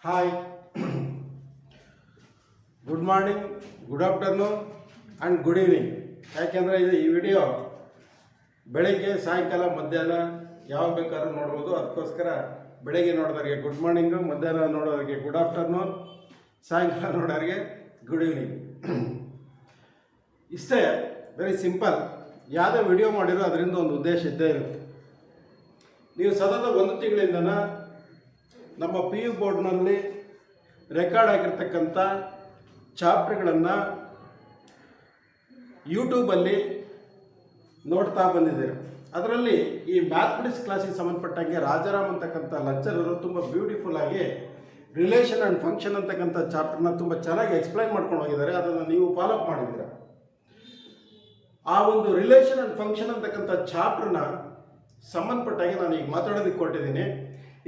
Hi, good morning, good afternoon and good evening. ಯಾಕೆಂದರೆ ಈ video ಬೆಳಗ್ಗೆ ಸಾಯಂಕಾಲ ಮಧ್ಯಾಹ್ನ ಯಾವಾಗ ಬೇಕಾದ್ರೂ ನೋಡ್ಬೋದು. ಅದಕ್ಕೋಸ್ಕರ ಬೆಳಗ್ಗೆ ನೋಡೋದರಿಗೆ ಗುಡ್ ಮಾರ್ನಿಂಗು, ಮಧ್ಯಾಹ್ನ ನೋಡೋದರಿಗೆ ಗುಡ್ ಆಫ್ಟರ್ನೂನ್, ಸಾಯಂಕಾಲ ನೋಡೋರಿಗೆ ಗುಡ್ ಈವ್ನಿಂಗ್. ಇಷ್ಟೇ, ವೆರಿ ಸಿಂಪಲ್. ಯಾವುದೇ ವಿಡಿಯೋ ಮಾಡಿರೋ ಅದರಿಂದ ಒಂದು ಉದ್ದೇಶ ಇದ್ದೇ ಇರುತ್ತೆ. ನೀವು ಸತತ ಒಂದು ತಿಂಗಳಿಂದನ ನಮ್ಮ PU ಬೋರ್ಡ್ನಲ್ಲಿ ರೆಕಾರ್ಡ್ ಆಗಿರ್ತಕ್ಕಂಥ ಚಾಪ್ಟರ್ಗಳನ್ನು ಯೂಟ್ಯೂಬಲ್ಲಿ ನೋಡ್ತಾ ಬಂದಿದ್ದೀರ. ಅದರಲ್ಲಿ ಈ ಮ್ಯಾಥಮೆಟಿಕ್ಸ್ ಕ್ಲಾಸಿಗೆ ಸಂಬಂಧಪಟ್ಟಂಗೆ ರಾಜಾರಾಮ್ ಅಂತಕ್ಕಂಥ ಲೆಕ್ಚರರು ತುಂಬ ಬ್ಯೂಟಿಫುಲ್ ಆಗಿ ರಿಲೇಷನ್ ಆ್ಯಂಡ್ ಫಂಕ್ಷನ್ ಅಂತಕ್ಕಂಥ ಚಾಪ್ಟರ್ನ ತುಂಬ ಚೆನ್ನಾಗಿ ಎಕ್ಸ್ಪ್ಲೈನ್ ಮಾಡ್ಕೊಂಡು ಹೋಗಿದ್ದಾರೆ. ಅದನ್ನು ನೀವು ಫಾಲೋ ಅಪ್ ಮಾಡಿದ್ದೀರ. ಆ ಒಂದು ರಿಲೇಷನ್ ಆ್ಯಂಡ್ ಫಂಕ್ಷನ್ ಅಂತಕ್ಕಂಥ ಚಾಪ್ಟರ್ನ ಸಂಬಂಧಪಟ್ಟಾಗೆ ನಾನು ಈಗ ಮಾತಾಡೋದಕ್ಕೆ ಕೊಟ್ಟಿದ್ದೀನಿ.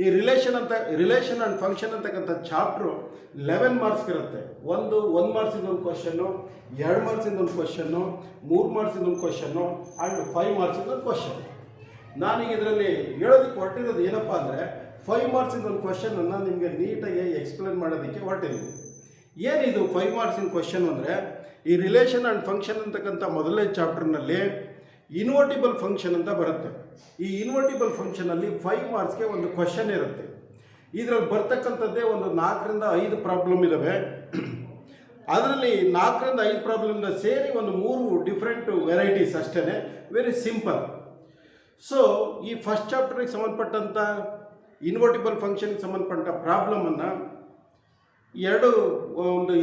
ಈ ರಿಲೇಷನ್ ಆ್ಯಂಡ್ ಫಂಕ್ಷನ್ ಅಂತಕ್ಕಂಥ ಚಾಪ್ಟ್ರು 11 ಮಾರ್ಕ್ಸ್ ಇರುತ್ತೆ. ಒಂದು ಮಾರ್ಕ್ಸಿಂದ ಒಂದು ಕ್ವಶನ್ನು, 2 ಮಾರ್ಕ್ಸಿಂದ ಒಂದು ಕ್ವಶನ್ನು, 3 ಮಾರ್ಕ್ಸಿಂದ ಒಂದು ಕ್ವಶನ್ನು ಆ್ಯಂಡ್ 5 ಮಾರ್ಕ್ಸಿಂದ ಒಂದು ಕ್ವಶನ್. ನಾನೀಗ ಇದರಲ್ಲಿ ಹೇಳೋದಕ್ಕೆ ಹೊರಟಿರೋದು ಏನಪ್ಪ ಅಂದರೆ 5 ಮಾರ್ಕ್ಸಿಂದ ಒಂದು ಕ್ವಶನನ್ನು ನಿಮಗೆ ನೀಟಾಗಿ ಎಕ್ಸ್ಪ್ಲೇನ್ ಮಾಡೋದಕ್ಕೆ ಹೊರಟಿದ್ದೀನಿ. ಏನಿದು 5 ಮಾರ್ಕ್ಸಿನ ಕ್ವಶನ್ ಅಂದರೆ, ಈ ರಿಲೇಷನ್ ಆ್ಯಂಡ್ ಫಂಕ್ಷನ್ ಅಂತಕ್ಕಂಥ ಮೊದಲನೇ ಚಾಪ್ಟರ್ನಲ್ಲಿ ಇನ್ವರ್ಟಿಬಲ್ ಫಂಕ್ಷನ್ ಅಂತ ಬರುತ್ತೆ. ಈ ಇನ್ವರ್ಟಿಬಲ್ ಫಂಕ್ಷನಲ್ಲಿ 5 ಮಾರ್ಕ್ಸ್ಗೆ ಒಂದು ಕ್ವಶನ್ ಇರುತ್ತೆ. ಇದರಲ್ಲಿ ಬರ್ತಕ್ಕಂಥದ್ದೇ ಒಂದು 4 ರಿಂದ 5 ಪ್ರಾಬ್ಲಮ್ ಇದ್ದಾವೆ. ಅದರಲ್ಲಿ 4 ರಿಂದ 5 ಪ್ರಾಬ್ಲಮ್ನ ಸೇರಿ ಒಂದು 3 ಡಿಫ್ರೆಂಟ್ ವೆರೈಟೀಸ್ ಅಷ್ಟೇ. Very simple. ಸೊ ಈ ಫಸ್ಟ್ ಚಾಪ್ಟರ್ಗೆ ಸಂಬಂಧಪಟ್ಟಂಥ ಇನ್ವರ್ಟಿಬಲ್ ಫಂಕ್ಷನ್ಗೆ ಸಂಬಂಧಪಟ್ಟ ಪ್ರಾಬ್ಲಮನ್ನು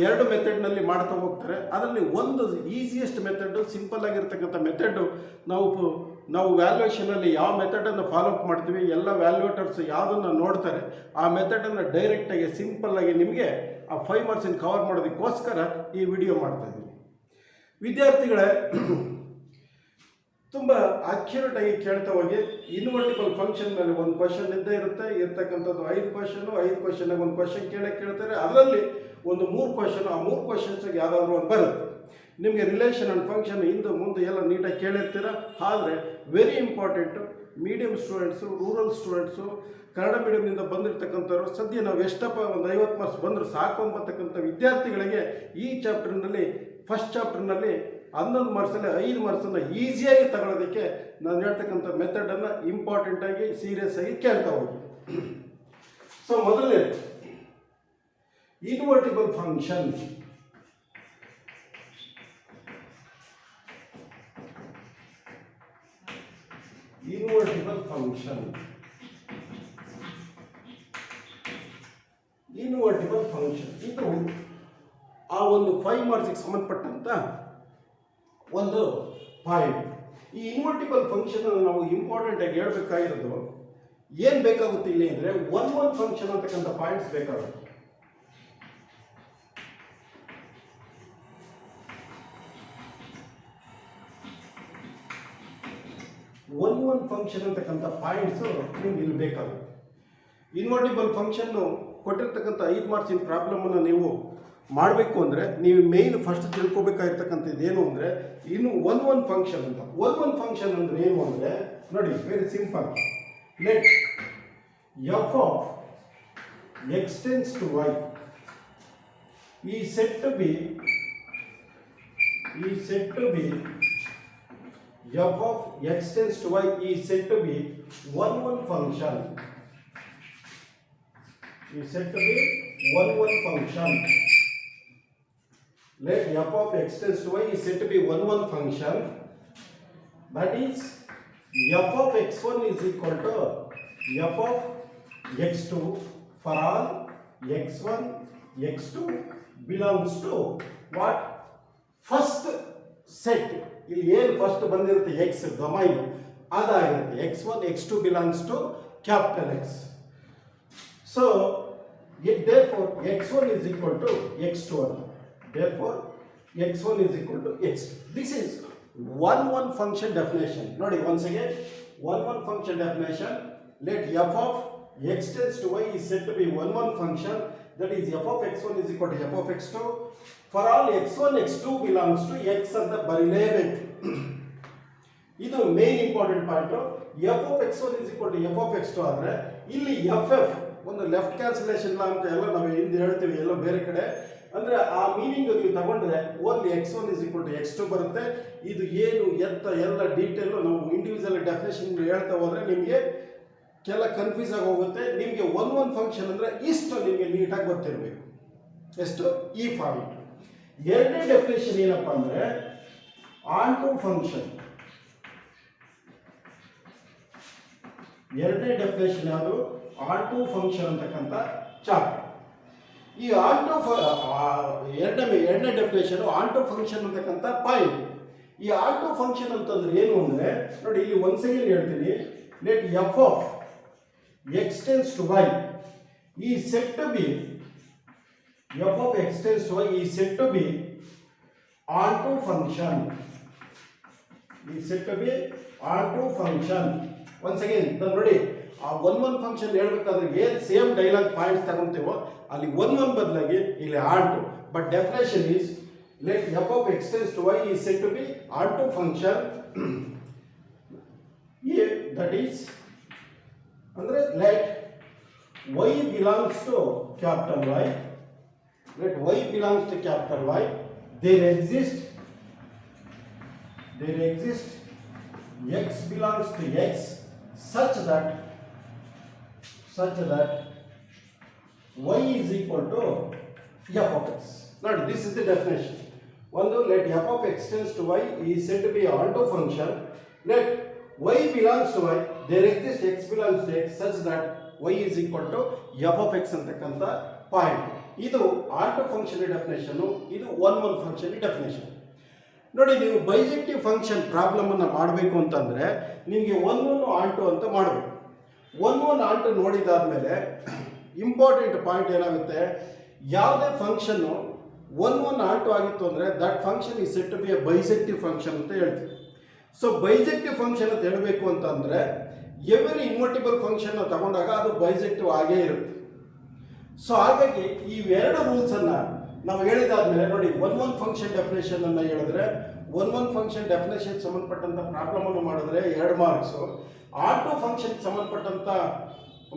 ಎರಡು ಮೆಥಡ್ನಲ್ಲಿ ಮಾಡ್ತಾ ಹೋಗ್ತಾರೆ. ಅದರಲ್ಲಿ ಒಂದು ಈಸಿಯೆಸ್ಟ್ ಮೆಥಡು, ಸಿಂಪಲ್ ಆಗಿರ್ತಕ್ಕಂಥ ಮೆಥಡು, ನಾವು ವ್ಯಾಲ್ಯೂಯೇಷನಲ್ಲಿ ಯಾವ ಮೆಥಡನ್ನು ಫಾಲೋ ಅಪ್ ಮಾಡ್ತೀವಿ, ಎಲ್ಲ ವ್ಯಾಲ್ಯೂಯೇಟರ್ಸ್ ಯಾವುದನ್ನು ನೋಡ್ತಾರೆ, ಆ ಮೆಥಡನ್ನು ಡೈರೆಕ್ಟಾಗಿ ಸಿಂಪಲ್ಲಾಗಿ ನಿಮಗೆ ಆ 5 ಮಾರ್ಕ್ಸಿನ ಕವರ್ ಮಾಡೋದಕ್ಕೋಸ್ಕರ ಈ ವಿಡಿಯೋ ಮಾಡ್ತಾಯಿದ್ದೀನಿ. ವಿದ್ಯಾರ್ಥಿಗಳೇ, ತುಂಬ ಅಕ್ಯುರೇಟಾಗಿ ಕೇಳ್ತಾ ಹೋಗಿ. ಇನ್ವರ್ಟಿಬಲ್ ಫಂಕ್ಷನ್ ಮೇಲೆ ಒಂದು ಕ್ವಶನ್ ಇದ್ದೇ ಇರ್ತಕ್ಕಂಥದ್ದು 5 ಕ್ವಶನ್ನಾಗ ಒಂದು ಕ್ವಶನ್ ಕೇಳ್ತಾರೆ. ಅದರಲ್ಲಿ ಒಂದು 3 ಕ್ವಶನ್, ಆ 3 ಕ್ವಶನ್ಸ್ಗೆ ಯಾವುದಾದ್ರೂ ಒಂದು ಬರುತ್ತೆ. ನಿಮಗೆ ರಿಲೇಷನ್ ಆ್ಯಂಡ್ ಫಂಕ್ಷನ್ ಹಿಂದೆ ಮುಂದೆ ಎಲ್ಲ ನೀಟಾಗಿ ಕೇಳಿರ್ತೀರ. ಆದರೆ very important, medium students, rural students, Kannada ಮೀಡಿಯಮ್ನಿಂದ ಬಂದಿರತಕ್ಕಂಥವ್ರು, ಸದ್ಯ ನಾವು ಎಷ್ಟಪ್ಪ ಒಂದು 50 ಮಾರ್ಕ್ಸ್ ಬಂದರೂ ಸಾಕು ಅಂತಕ್ಕಂಥ ವಿದ್ಯಾರ್ಥಿಗಳಿಗೆ ಈ ಚಾಪ್ಟರ್ನಲ್ಲಿ, ಫಸ್ಟ್ ಚಾಪ್ಟರ್ನಲ್ಲಿ 11 ಮಾರ್ಕ್ಸಲ್ಲಿ 5 ಮಾರ್ಕ್ಸನ್ನು ಈಸಿಯಾಗಿ ತಗೊಳ್ಳೋದಕ್ಕೆ ನಾನು ಹೇಳ್ತಕ್ಕಂಥ ಮೆಥಡನ್ನು ಇಂಪಾರ್ಟೆಂಟಾಗಿ ಸೀರಿಯಸ್ ಆಗಿ ಕೇಳ್ತಾ ಹೋಗಿ. ಸೊ ಮೊದಲನೇ ಇನ್ವರ್ಟಿಬಲ್ ಫಂಕ್ಷನ್. ಇನ್ವರ್ಟಿಬಲ್ ಫಂಕ್ಷನ್ ಇದು ಆ ಒಂದು 5 ಮಾರ್ಕ್ಸಿಗೆ ಸಂಬಂಧಪಟ್ಟಂಥ ಒಂದು ಪಾಯಿಂಟ್. ಈ ಇನ್ವರ್ಟಿಬಲ್ ಫಂಕ್ಷನ್ ನಾವು ಇಂಪಾರ್ಟೆಂಟ್ ಆಗಿ ಹೇಳ್ಬೇಕಾಗಿರೋದು ಏನು ಬೇಕಾಗುತ್ತೆ ಇಲ್ಲಿ ಅಂದರೆ, ಒನ್ ಫಂಕ್ಷನ್ ಅಂತಕ್ಕಂಥ ಪಾಯಿಂಟ್ಸ್ ಬೇಕಾಗುತ್ತೆ. ಒನ್ ಫಂಕ್ಷನ್ ಅಂತಕ್ಕಂಥ ಪಾಯಿಂಟ್ಸು ನಿಮ್ಗೆ ಇಲ್ಲಿ ಬೇಕಾಗುತ್ತೆ. ಇನ್ವರ್ಟಿಬಲ್ ಫಂಕ್ಷನ್ನು ಕೊಟ್ಟಿರ್ತಕ್ಕಂಥ 5 ಮಾರ್ಕ್ಸಿನ ಪ್ರಾಬ್ಲಮನ್ನು ನೀವು ಮಾಡಬೇಕು ಅಂದರೆ ನೀವು ಮೇಯ್ನ್ ಫಸ್ಟ್ ತಿಳ್ಕೊಬೇಕಾಗಿರ್ತಕ್ಕಂಥದ್ದು ಏನು ಅಂದರೆ, ಇನ್ನು ಒನ್ ಫಂಕ್ಷನ್ ಅಂತ. ಒನ್ ಫಂಕ್ಷನ್ ಅಂದರೆ ಏನು ಅಂದರೆ, ನೋಡಿ, very simple. Let f of x tends to y is said to be f of x tends to y is said to be one function. Is said to be one function. Let f of x tends to y is said to be one function. That is, f of x1 is equal to f of x2 for all x1, x2 belongs to what? First set. ಇಲ್ಲಿ ಏನು first ಬಂದಿರುತ್ತೆ x domain ಅದಾಗಿರುತ್ತೆ. x1, x2 belongs to capital X. So, therefore x1 is equal to x2. Therefore, x1 is equal to x2. This is one function definition. Nodi, once again, one function definition. Let f of x tends to y is said to be one function. That is, f of x1 is equal to f of x2. For all x1, x2 belongs to x ಅಂತ ಬರೀಲೇಬೇಕು. ಇದು main important point. f of x1 is equal to f of x2 ಆದರೆ ಇಲ್ಲಿ ff ಒಂದು left cancellation ಅಂತ ಎಲ್ಲ ನಾವು ಹಿಂದೆ ಹೇಳ್ತೀವಿ ಎಲ್ಲ ಬೇರೆ ಕಡೆ, ಅಂದರೆ ಆ ಮೀನಿಂಗ್ ನೀವು ತಗೊಂಡ್ರೆ ಓನ್ಲಿ x1 = x2 ಬರುತ್ತೆ. ಇದು ಏನು ಎತ್ತ ಎಲ್ಲ ಡೀಟೇಲು ನಾವು ಇಂಡಿವಿಜುವಲ್ ಡೆಫಿನೇಷನ್ ಹೇಳ್ತಾ ಹೋದರೆ ನಿಮಗೆ ಕೆಲ ಕನ್ಫ್ಯೂಸ್ ಆಗಿ ಹೋಗುತ್ತೆ. ನಿಮಗೆ ಒಂದು ಫಂಕ್ಷನ್ ಅಂದರೆ ಇಷ್ಟು ನಿಮಗೆ ನೀಟಾಗಿ ಗೊತ್ತಿರಬೇಕು. ಎಷ್ಟು? ಈ ಪಾಯಿಂಟ್. ಎರಡನೇ ಡೆಫಿನೇಷನ್ ಏನಪ್ಪ ಅಂದರೆ ಆನ್ ಟು ಫಂಕ್ಷನ್. ಎರಡನೇ ಡೆಫಿನೇಷನ್ ಯಾವುದು? ಆನ್ ಟು ಫಂಕ್ಷನ್ ಅಂತಕ್ಕಂಥ ಚಾಪ್ಟರ್. ಈ ಆನ್ ಟು ಎರಡನೇ ಡೆಫಿನೇಷನ್ ಆನ್ ಟು ಫಂಕ್ಷನ್ ಅಂತಕ್ಕಂಥ ಪಾಯಿಂಟ್. ಈ ಆನ್ ಟು ಫಂಕ್ಷನ್ ಅಂತಂದ್ರೆ ಏನು ಅಂದರೆ ನೋಡಿ, ಇಲ್ಲಿ ಒಂದು ಸೆಕೆಂಡ್ ಹೇಳ್ತೀನಿ. Let f of x tends to y is said to be f of x tends to y is said to be onto function. Is said to be onto function. Once again ನೋಡಿ, ಆ one function ಹೇಳ್ಬೇಕಾದ್ರೆ ಏನು same dialogue points ತಗೊಂತೀವೋ ಅಲ್ಲಿ one ಬದಲಾಗಿ ಇಲ್ಲಿ onto. But definition is let f of x tends to y is said to be onto function. That is ಅಂದರೆ let y belongs to capital Y. Let y belongs to capital Y. There exists x belongs to x such that y is equal to f of x. Now this is the definition. One, let f of x tends to y is said to be onto function. Let y belongs to y, there exists x belongs to x such that y is equal to f of x ಅಂತಕ್ಕಂಥ point. ಇದು ಆಂಟು function definition, ಇದು one function definition. ನೋಡಿ, ನೀವು bijective function problem ಅನ್ನು ಮಾಡಬೇಕು ಅಂತಂದ್ರೆ ನಿಮಗೆ one onto ಅಂತ ಮಾಡಬೇಕು. ಒನ್ ಆಂಟು ನೋಡಿದಾದ್ಮೇಲೆ ಇಂಪಾರ್ಟೆಂಟ್ ಪಾಯಿಂಟ್ ಏನಾಗುತ್ತೆ, ಯಾವುದೇ ಫಂಕ್ಷನ್ನು ಒನ್ ಆಂಟು ಆಗಿತ್ತು ಅಂದರೆ that function is set to be a bijective function ಅಂತ ಹೇಳ್ತೀವಿ. ಸೊ ಬೈಜೆಕ್ಟಿವ್ ಫಂಕ್ಷನ್ ಅಂತ ಹೇಳಬೇಕು ಅಂತಂದರೆ ಎವರಿ ಇನ್ವರ್ಟಿಬಲ್ ಫಂಕ್ಷನ್ ತಗೊಂಡಾಗ ಅದು ಬೈಜೆಕ್ಟಿವ್ ಆಗೇ ಇರುತ್ತೆ. ಸೊ ಹಾಗಾಗಿ ಇವೆರಡು ರೂಲ್ಸನ್ನು ನಾವು ಹೇಳಿದಾದ್ಮೇಲೆ ನೋಡಿ, ಒನ್ ಫಂಕ್ಷನ್ ಡೆಫಿನೇಷನ್ ಅನ್ನು ಹೇಳಿದ್ರೆ ಒನ್ ಫಂಕ್ಷನ್ ಡೆಫಿನೇಷನ್ ಸಂಬಂಧಪಟ್ಟಂಥ ಪ್ರಾಬ್ಲಮ್ ಅನ್ನು ಮಾಡಿದ್ರೆ 2 ಮಾರ್ಕ್ಸು, ಆಟೋ ಫಂಕ್ಷನ್ ಸಂಬಂಧಪಟ್ಟಂಥ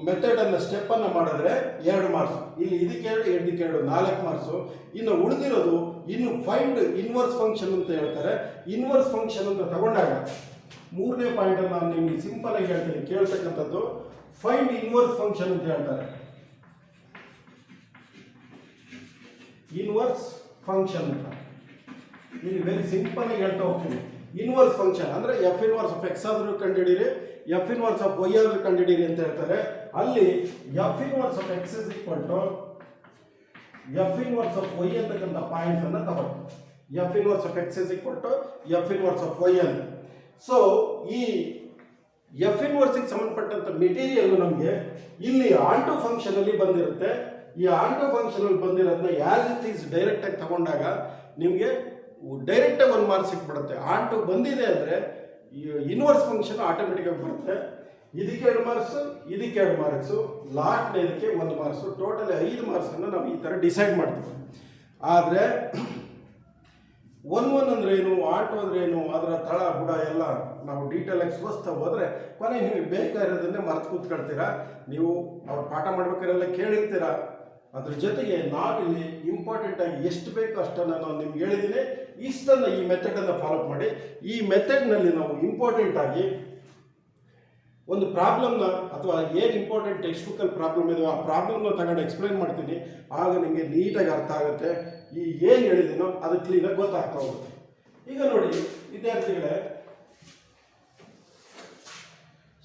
ಮೆಥಡ್ ಅನ್ನು ಸ್ಟೆಪ್ ಅನ್ನು ಮಾಡಿದ್ರೆ 2 ಮಾರ್ಕ್ಸ್. ಇಲ್ಲಿ ಇದಕ್ಕೆ 4 ಮಾರ್ಕ್ಸು. ಇನ್ನು ಉಳಿದಿರೋದು ಇನ್ನು ಫೈಂಡ್ ಇನ್ವರ್ಸ್ ಫಂಕ್ಷನ್ ಅಂತ ಹೇಳ್ತಾರೆ. ಇನ್ವರ್ಸ್ ಫಂಕ್ಷನ್ ಅಂತ ತಗೊಂಡಾಗ 3ನೇ ಪಾಯಿಂಟ್ ಅನ್ನು ನಾನು ನಿಮಗೆ ಸಿಂಪಲ್ ಆಗಿ ಹೇಳ್ತೀನಿ, ಕೇಳ್ತಕ್ಕಂಥದ್ದು ಫೈಂಡ್ ಇನ್ವರ್ಸ್ ಫಂಕ್ಷನ್ ಅಂತ ಹೇಳ್ತಾರೆ. ಇನ್ವರ್ಸ್ ಫಂಕ್ಷನ್ ಅಂತ ಇಲ್ಲಿ ವೆರಿ ಸಿಂಪಲ್ ಆಗಿ ಹೇಳ್ತಾ ಹೋಗ್ತೀನಿ. ಇನ್ವರ್ಸ್ ಫಂಕ್ಷನ್ ಅಂದರೆ ಎಫ್ ಇನ್ವರ್ಸ್ ಆಫ್ ಎಕ್ಸ್ ಆದರೂ ಕಂಡುಹಿಡೀರಿ, ಎಫ್ ಇನ್ವರ್ಸ್ ಆಫ್ ವೈ ಆದರೂ ಕಂಡುಹಿಡೀರಿ ಅಂತ ಹೇಳ್ತಾರೆ. ಅಲ್ಲಿ f inverse of x is equal to f inverse of y ಅಂತಕ್ಕಂಥ ಪಾಯಿಂಟ್ಸ್ ಅನ್ನು ತಗೊಳ್ಳಿ. F inverse of x is equal to f inverse of y ಅಂತ. ಸೊ ಈ ಎಫ್ ಇನ್ವರ್ಸ್ಗೆ ಸಂಬಂಧಪಟ್ಟಂಥ ಮೆಟೀರಿಯಲ್ ನಮಗೆ ಇಲ್ಲಿ ಆಂಟು ಫಂಕ್ಷನ್ ಅಲ್ಲಿ ಬಂದಿರುತ್ತೆ. ಈ ಆಂಟು ಫಂಕ್ಷನ್ ಅಲ್ಲಿ ಬಂದಿರೋದನ್ನ ಆಸ್ ಇಟ್ ಈಸ್ ಡೈರೆಕ್ಟ್ ಆಗಿ ತಗೊಂಡಾಗ ನಿಮಗೆ ಡೈರೆಕ್ಟಾಗಿ 1 ಮಾರ್ಕ್ಸ್ ಸಿಕ್ಬಿಡುತ್ತೆ. ಆಂಟು ಬಂದಿದೆ ಅಂದರೆ ಇನ್ವರ್ಸ್ ಫಂಕ್ಷನ್ ಆಟೋಮೆಟಿಕ್ ಆಗಿ ಬರುತ್ತೆ. ಇದಕ್ಕೆ 2 ಮಾರ್ಕ್ಸು, ಇದಕ್ಕೆ 2 ಮಾರ್ಕ್ಸು, ಲಾಸ್ಟ್ನೇ ಇದಕ್ಕೆ 1 ಮಾರ್ಕ್ಸು, ಟೋಟಲ್ 5 ಮಾರ್ಕ್ಸನ್ನು ನಾವು ಈ ಥರ ಡಿಸೈಡ್ ಮಾಡ್ತೀವಿ. ಆದರೆ ಒನ್ ಅಂದ್ರೆ ಏನು, ಆಟೋ ಅಂದ್ರೆ ಏನು, ಅದರ ತಳ ಬುಡ ಎಲ್ಲ ನಾವು ಡೀಟೇಲ್ ಆಗಿ ಸೋಸ್ತಾ ಹೋದರೆ ಕೊನೆ ನೀವು ಬೇಕಾಗಿರೋದನ್ನೇ ಮರೆತು ಕೂತ್ಕೊಳ್ತೀರಾ. ನೀವು ಅವ್ರು ಪಾಠ ಮಾಡ್ಬೇಕಾರೆಲ್ಲ ಕೇಳಿರ್ತೀರ. ಅದ್ರ ಜೊತೆಗೆ ನಾವಿಲ್ಲಿ ಇಂಪಾರ್ಟೆಂಟ್ ಆಗಿ ಎಷ್ಟು ಬೇಕೋ ಅಷ್ಟನ್ನು ನಾನು ನಿಮ್ಗೆ ಹೇಳಿದ್ದೀನಿ. ಇಷ್ಟನ್ನು ಈ ಮೆಥಡನ್ನು ಫಾಲೋ ಮಾಡಿ. ಈ ಮೆಥಡ್ನಲ್ಲಿ ನಾವು ಇಂಪಾರ್ಟೆಂಟ್ ಆಗಿ ಒಂದು ಪ್ರಾಬ್ಲಮ್ನ ಅಥವಾ ಏನು ಇಂಪಾರ್ಟೆಂಟ್ ಟೆಕ್ಸ್ಟ್ ಬುಕ್ಕಲ್ಲಿ ಪ್ರಾಬ್ಲಮ್ ಇದೆಯೋ ಆ ಪ್ರಾಬ್ಲಮ್ನ ತಗೊಂಡು ಎಕ್ಸ್ಪ್ಲೈನ್ ಮಾಡ್ತೀನಿ. ಆಗ ನಿಮಗೆ ನೀಟಾಗಿ ಅರ್ಥ ಆಗುತ್ತೆ. ಈ ಏನು ಹೇಳಿದ್ದೀನೋ ಅದು ಕ್ಲೀನಾಗಿ ಗೊತ್ತಾಗ್ತಾ ಹೋಗುತ್ತೆ. ಈಗ ನೋಡಿ ವಿದ್ಯಾರ್ಥಿಗಳೇ,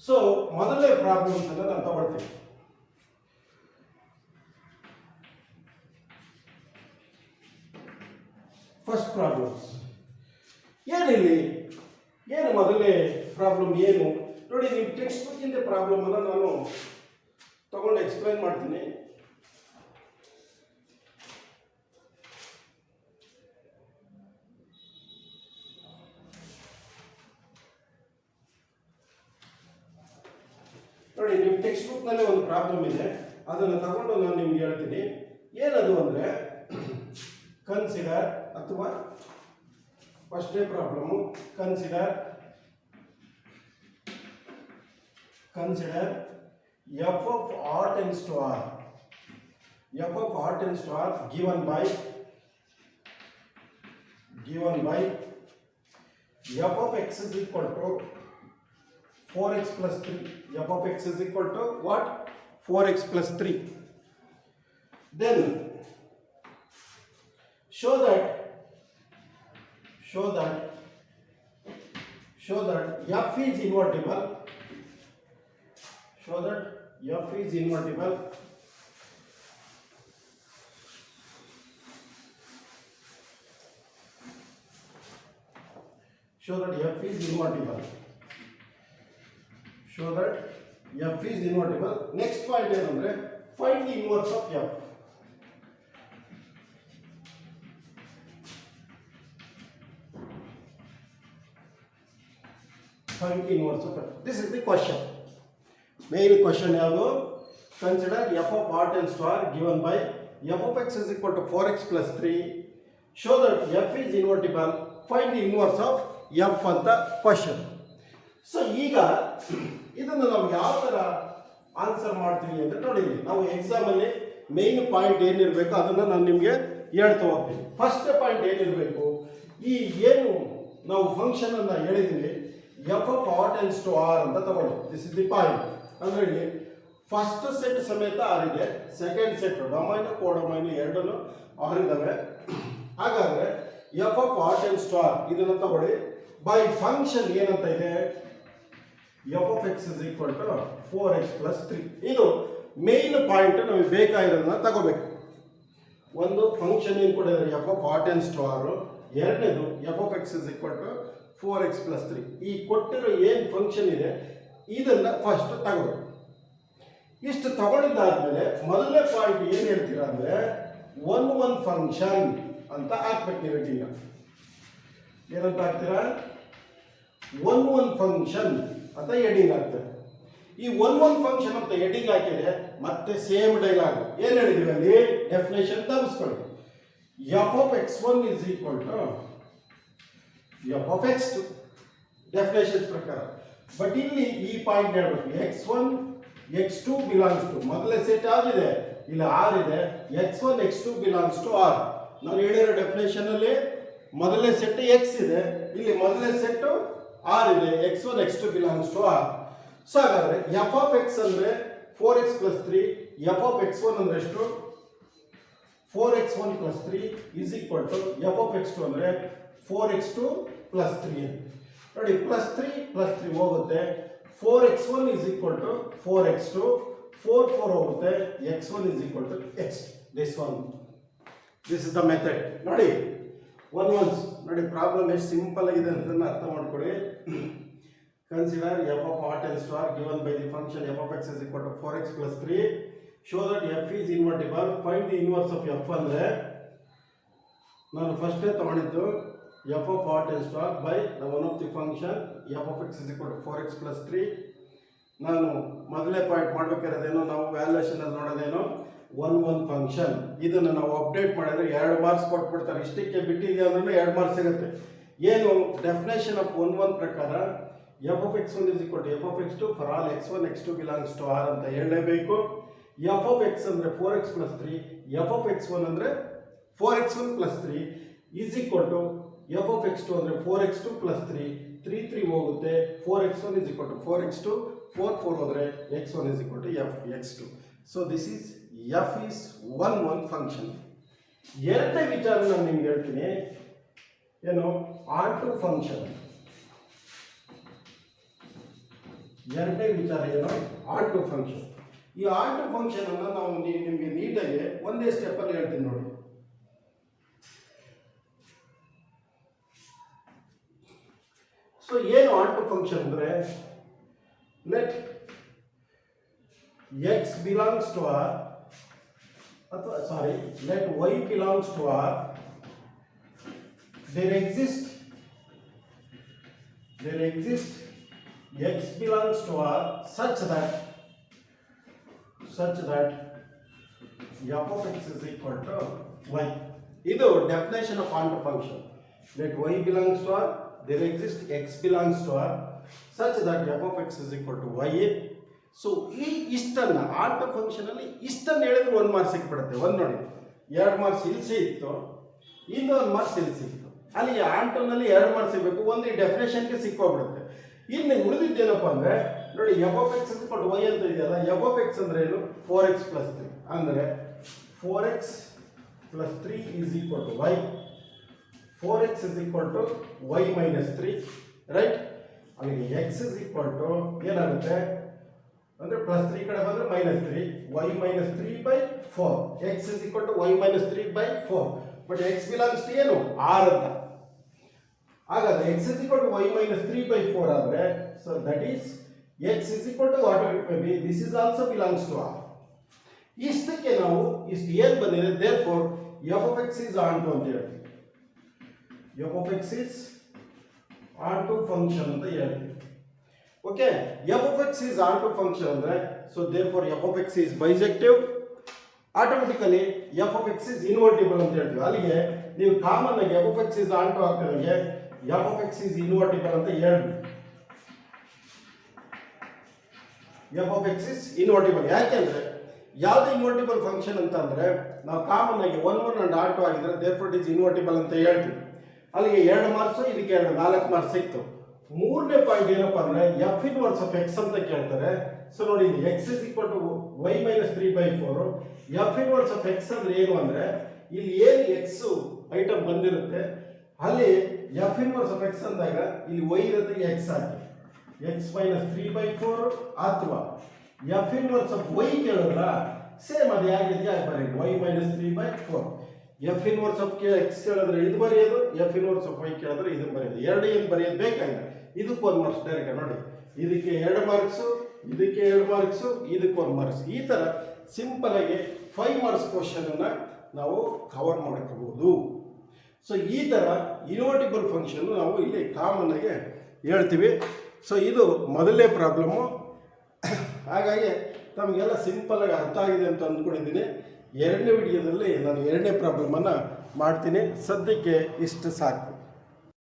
ಸೊ ಮೊದಲನೇ ಪ್ರಾಬ್ಲಮ್ಸ್ ಅನ್ನು ನಾನು ತಗೊಳ್ತೀನಿ. ಫಸ್ಟ್ ಪ್ರಾಬ್ಲಮ್ಸ್ ಏನಿಲ್ಲಿ, ಏನು ಮೊದಲನೇ ಪ್ರಾಬ್ಲಮ್ ಏನು ನೋಡಿ. ನೀವು ಟೆಕ್ಸ್ಟ್ ಬುಕ್ಕಿಂದ ಪ್ರಾಬ್ಲಮ್ ಅನ್ನು ನಾನು ತಗೊಂಡು ಎಕ್ಸ್ಪ್ಲೈನ್ ಮಾಡ್ತೀನಿ. ನೋಡಿ, ನಿಮ್ಮ ಟೆಕ್ಸ್ಟ್ ಬುಕ್ನಲ್ಲೇ ಒಂದು ಪ್ರಾಬ್ಲಮ್ ಇದೆ, ಅದನ್ನು ತಗೊಂಡು ನಾನು ನಿಮ್ಗೆ ಹೇಳ್ತೀನಿ. ಏನದು ಅಂದರೆ ಕನ್ಸಿಡರ್ ಅಥವಾ ಫಸ್ಟೇ problem consider f of r tends to r, f of r tends to r given by f of x is equal to 4x plus 3. f of x is equal to what? 4x plus 3. Then show that f is invertible. Show that f is invertible. Show that f is invertible. Show that f is invertible. Next point ಏನಂದ್ರೆ find the inverse of f. Find the inverse of f. This is the question. Main question ಯಾವುದು? Consider f of r tends to r given by f of x is equal to 4x plus 3. Show that f is invertible. Find the inverse of f ಅಂತ question. So ಈಗ ಇದನ್ನು ನಾವು ಯಾವ ಥರ answer ಮಾಡ್ತೀವಿ ಅಂತ ನೋಡಿ. ನಾವು ಎಕ್ಸಾಮಲ್ಲಿ ಮೇನ್ ಪಾಯಿಂಟ್ ಏನಿರಬೇಕು ಅದನ್ನು ನಾನು ನಿಮಗೆ ಹೇಳ್ತಾ ಹೋಗ್ತೀನಿ. ಫಸ್ಟ್ ಪಾಯಿಂಟ್ ಏನಿರಬೇಕು, ಈ ಏನು ನಾವು ಫಂಕ್ಷನ್ ಅನ್ನು ಹೇಳಿದ್ವಿ f of R tends to R ಅಂತ ತಗೊಳ್ಳಿ. This is the point. ಅಂದರೆ ಇಲ್ಲಿ ಫಸ್ಟ್ ಸೆಟ್ ಸಮೇತ ಆರ್ ಇದೆ, ಸೆಕೆಂಡ್ ಸೆಟ್ ಡೊಮೈನ್ ಕೋಡೊಮೈನ್ ಎರಡೂ ಆರ್ ಇದ್ದಾವೆ. ಹಾಗಾದರೆ f of R tends to R ಇದನ್ನು ತಗೊಳ್ಳಿ. ಬೈ ಫಂಕ್ಷನ್ ಏನಂತ ಇದೆ, f of x is equal to 4x plus 3. ಇದು ಮೇನ್ ಪಾಯಿಂಟ್ ನಮಗೆ ಬೇಕಾಗಿರೋದನ್ನ ತಗೋಬೇಕು. ಒಂದು ಫಂಕ್ಷನ್ ಏನು ಕೊಟ್ಟಿದ್ದಾರೆ f of R tends to r, ಎರಡನೇದು f of x is equal to 4x plus 3. ಈ ಕೊಟ್ಟಿರೋ ಏನು ಫಂಕ್ಷನ್ ಇದೆ ಇದನ್ನು ಫಸ್ಟ್ ತಗೋಬೇಕು. ಇಷ್ಟು ತಗೊಂಡಿದ್ದಾದ್ಮೇಲೆ ಮೊದಲನೇ ಪಾಯಿಂಟ್ ಏನು ಹೇಳ್ತೀರಾ ಅಂದರೆ ಒನ್ ಫಂಕ್ಷನ್ ಅಂತ ಹಾಕ್ಬೇಕು. ನೀವು ಈಗ ಏನಂತ ಹಾಕ್ತೀರಾ? ಒನ್ ಫಂಕ್ಷನ್ ಅಂತ ಹೆಡಿಂಗ್ ಆಗ್ತದೆ. ಈ ಒನ್ ಫಂಕ್ಷನ್ ಅಂತ ಹೆಡಿಂಗ್ ಹಾಕಿದ್ರೆ ಮತ್ತೆ ಸೇಮ್ ಡೈಲಾಗ್ ಏನು ಹೇಳಿದೀವಿ ಅಲ್ಲಿ ಡೆಫಿನೇಷನ್ ತರಿಸ್ಕೊಳ್ಳಿ. F of x1 is equal to f of x2 definition ಪ್ರಕಾರ. ಬಟ್ ಇಲ್ಲಿ ಈ ಪಾಯಿಂಟ್ ಹೇಳ್ಬೇಕು, x1 x2 ಬಿಲಾಂಗ್ಸ್ ಟು ಮೊದಲೇ ಸೆಟ್ ಆಗಿದೆ, ಇಲ್ಲಿ ಆರ್ ಇದೆ, x1 x2 belongs to R. ನಾನು ಹೇಳಿರೋ ಡೆಫಿನೇಷನ್ ಅಲ್ಲಿ ಮೊದಲನೇ ಸೆಟ್ ಎಕ್ಸ್ ಇದೆ, ಇಲ್ಲಿ ಮೊದಲನೇ ಸೆಟ್ ಆರ್ ಇದೆ, x1 x2 belongs to R. So ಹಾಗಾದ್ರೆ ಎಫ್ ಆಫ್ ಎಕ್ಸ್ ಅಂದ್ರೆ 4x plus 3, F of x1 ಅಂದ್ರೆ ಎಷ್ಟು 4x1 plus 3 is equal to F of x2 ಅಂದ್ರೆ 4x2 plus 3. ನೋಡಿ ಪ್ಲಸ್ 3 ಹೋಗುತ್ತೆ, 4x1 is equal to 4x2, 4 ಹೋಗುತ್ತೆ, x1 is equal to x. This is the method. ನೋಡಿ once ನೋಡಿ problem ಎಷ್ಟು simple ಆಗಿದೆ ಅಂತ ಅರ್ಥ ಮಾಡ್ಕೊಳ್ಳಿ. Consider f of R tends to R given by the function f of x is equal to 4x plus 3. Show that f is invertible. Find the inverse of f ಅಂದರೆ ನಾನು ಫಸ್ಟೇ ತಗೊಂಡಿದ್ದು f of R tends to R by the one of the function f of x is equal to 4x plus 3. ನಾನು ಮೊದಲೇ point ಮಾಡಬೇಕಾದ್ರೇನು, ನಾವು valuation ಅಲ್ಲಿ ನೋಡೋದೇನು one function. ಇದನ್ನು ನಾವು ಅಪ್ಡೇಟ್ ಮಾಡಿದ್ರೆ 2 ಮಾರ್ಕ್ಸ್ ಕೊಟ್ಬಿಡ್ತಾರೆ. ಇಷ್ಟಕ್ಕೆ ಬಿಟ್ಟಿದೆ ಅಂದ್ರೆ 2 ಮಾರ್ಕ್ಸ್ ಸಿಗುತ್ತೆ. ಏನು ಡೆಫಿನೇಷನ್ ಆಫ್ ಒನ್ ಪ್ರಕಾರ f of x1 is equal to f of x2 for all x1 x2 belongs to R ಅಂತ ಹೇಳಲೇಬೇಕು. ಎಫ್ ಆಫ್ ಎಕ್ಸ್ ಅಂದರೆ 4x plus 3, F of x1 ಅಂದರೆ 4x1 plus 3 is equal to f of x2 ಅಂದರೆ 4x2 plus 3, 3 ಹೋಗುತ್ತೆ, 4x1 is equal to 4x2, 4 ಹೋದರೆ x1 is equal to x2. So this is F is one function. ಎರಡನೇ ವಿಚಾರ ನಾನು ನಿಮ್ಗೆ ಹೇಳ್ತೀನಿ, ಏನು ಆನ್ ಟು ಫಂಕ್ಷನ್. ಎರಡನೇ ವಿಚಾರ ಏನು ಆನ್ ಟು ಫಂಕ್ಷನ್. ಈ ಆನ್ ಟು ಫಂಕ್ಷನ್ ಅನ್ನು ನಾವು ನಿಮಗೆ ನೀಟಾಗಿ ಒಂದೇ ಸ್ಟೆಪ್ಪಲ್ಲಿ ಹೇಳ್ತೀನಿ ನೋಡಿ. ಸೊ ಏನು ಆನ್ ಟು ಫಂಕ್ಷನ್ ಅಂದರೆ let x belongs to R, ಅಥವಾ ಸಾರಿ let y belongs to R. there exist x belongs to R such that f of x is equal to y. ಇದು definition of onto function. Let y belongs to R, there exists x belongs to R such that f of x is equal to y. So ಈ ಇಷ್ಟನ್ನು auto ಫಂಕ್ಷನಲ್ಲಿ ಇಷ್ಟನ್ನು ಹೇಳಿದ್ರೆ 1 marks ಸಿಕ್ಬಿಡುತ್ತೆ. ಒಂದು ನೋಡಿ 2 marks ಇಲ್ಲಿ ಸಿಕ್ತು, ಇಂದು 1 ಮಾರ್ಕ್ಸ್ ಇಲ್ಲಿ ಸಿಕ್ತು. ಅಲ್ಲಿ ಆಂಟೋನಲ್ಲಿ 2 ಮಾರ್ಕ್ಸ್ ಸಿಗಬೇಕು, ಒಂದು ಈ ಡೆಫಿನೇಷನ್ಗೆ ಸಿಕ್ಕೋಗ್ಬಿಡುತ್ತೆ. ಇನ್ನು ಉಳಿದಿದ್ದೇನಪ್ಪ ಅಂದರೆ ನೋಡಿ ಎಫ್ ಆಫ್ ಎಕ್ಸ್ ಕೊಟ್ಟು ವೈ ಅಂತ ಇದೆಯಲ್ಲ, ಎಫ್ ಆಫ್ ಎಕ್ಸ್ ಅಂದರೆ ಏನು 4x + 3 ಅಂದರೆ 4x + 3 is equal to y, 4x is equal to y minus 3, right. ಅಲ್ಲಿಗೆ x is equal to ಏನಾಗುತ್ತೆ ಅಂದರೆ +3 ಕಡೆ ಬಂದರೆ -3, y minus 3/4, x is equal to y minus 3/4. But x belongs to ಏನು r ಅಂತ. ಹಾಗಾದ್ರೆ x is equal to y minus 3/4 ಆದರೆ so that is x is equal to what it may be, this is also belongs to r. ಇಷ್ಟಕ್ಕೆ ನಾವು ಇಷ್ಟು ಏನು ಬಂದಿದೆ therefore f of x is onto ಅಂತ ಹೇಳ್ತೀವಿ. f of x is onto function ಅಂತ ಹೇಳ್ತೀವಿ. Okay, f of x is onto function ಅಂದ್ರೆ so therefore f of x is bijective, automatically f of x is invertible ಅಂತ ಹೇಳ್ತೀವಿ. ಅಲ್ಲಿಗೆ ನೀವು common ಆಗಿ f of x is onto ಹಾಕಿದ್ರೆ f of x is invertible ಅಂತ ಹೇಳ್ತೀವಿ. f of x is invertible ಯಾಕೆಂದ್ರೆ ಯಾವುದೇ ಇನ್ವರ್ಟಿಬಲ್ ಫಂಕ್ಷನ್ ಅಂತ ಅಂದ್ರೆ ನಾವು ಕಾಮನ್ ಆಗಿ 1 1 and r2 ಆಗಿದ್ರೆ therefore it is invertible ಅಂತ ಹೇಳ್ತೀವಿ. ಅಲ್ಲಿಗೆ 2 ಮಾರ್ಕ್ಸ್, ಇದಕ್ಕೆ 4 ಮಾರ್ಕ್ಸ್ ಸಿಕ್ತು. ಮೂರನೇ ಪಾಯಿಂಟ್ ಏನಪ್ಪ ಅಂದ್ರೆ ಎಫ್ ಇನ್ವರ್ಸ್ ಆಫ್ ಎಕ್ಸ್ ಅಂತ ಕೇಳ್ತಾರೆ. ಸೊ ನೋಡಿ x is equal to y minus 3/4. F inverse of x ಅಂದ್ರೆ ಏನು ಅಂದ್ರೆ ಇಲ್ಲಿ ಏನು ಎಕ್ಸ್ ಐಟಮ್ ಬಂದಿರುತ್ತೆ ಅಲ್ಲಿ ಎಫ್ ಇನ್ವರ್ಸ್ ಆಫ್ ಎಕ್ಸ್ ಅಂದಾಗ ಇಲ್ಲಿ y ಇರುತ್ತೆ, ಎಕ್ಸ್ ಹಾಕಿ x minus 3/4 ಅಥವಾ ಎಫ್ ಇನ್ವರ್ಸ್ ಆಫ್ y ಕೇಳಿದ್ರ ಸೇಮ್ ಅದು ಯಾಕಿದೆಯಾ ಬರೀ y minus 3/4. F inverse of X ಕೇಳಿದ್ರೆ ಇದು ಬರೆಯೋದು, ಎಫ್ ಇನ್ವರ್ಸ್ ಆಫ್ ವೈ ಕೇಳಿದ್ರೆ ಇದು ಬರೆಯೋದು. ಎರಡು ಏನು ಬರೆಯೋದು ಬೇಕಾಗಿಲ್ಲ. ಇದಕ್ಕೆ 1 ಮಾರ್ಕ್ಸ್ ಡೈರೆಕ್ಟ್ ನೋಡಿ, ಇದಕ್ಕೆ 2 ಮಾರ್ಕ್ಸು, ಇದಕ್ಕೆ 2 ಮಾರ್ಕ್ಸು, ಇದಕ್ಕೆ 1 ಮಾರ್ಕ್ಸ್. ಈ ಥರ ಸಿಂಪಲ್ ಆಗಿ 5 ಮಾರ್ಕ್ಸ್ ಕ್ವಶನನ್ನು ನಾವು ಕವರ್ ಮಾಡ್ಕೋಬಹುದು. ಸೊ ಈ ಥರ ಇನ್ವರ್ಟಿಬಲ್ ಫಂಕ್ಷನ್ ನಾವು ಇಲ್ಲಿ ಕಾಮನ್ ಆಗಿ ಹೇಳ್ತೀವಿ. ಸೊ ಇದು ಮೊದಲನೇ ಪ್ರಾಬ್ಲಮ್ಮು. ಹಾಗಾಗಿ ತಮಗೆಲ್ಲ ಸಿಂಪಲ್ ಆಗಿ ಅರ್ಥ ಆಗಿದೆ ಅಂತ ಅಂದ್ಕೊಂಡಿದ್ದೀನಿ. ಎರಡನೇ ವಿಡಿಯೋದಲ್ಲಿ ನಾನು ಎರಡನೇ ಪ್ರಾಬ್ಲಮನ್ನು ಮಾಡ್ತೀನಿ. ಸದ್ಯಕ್ಕೆ ಇಷ್ಟು ಸಾಕು.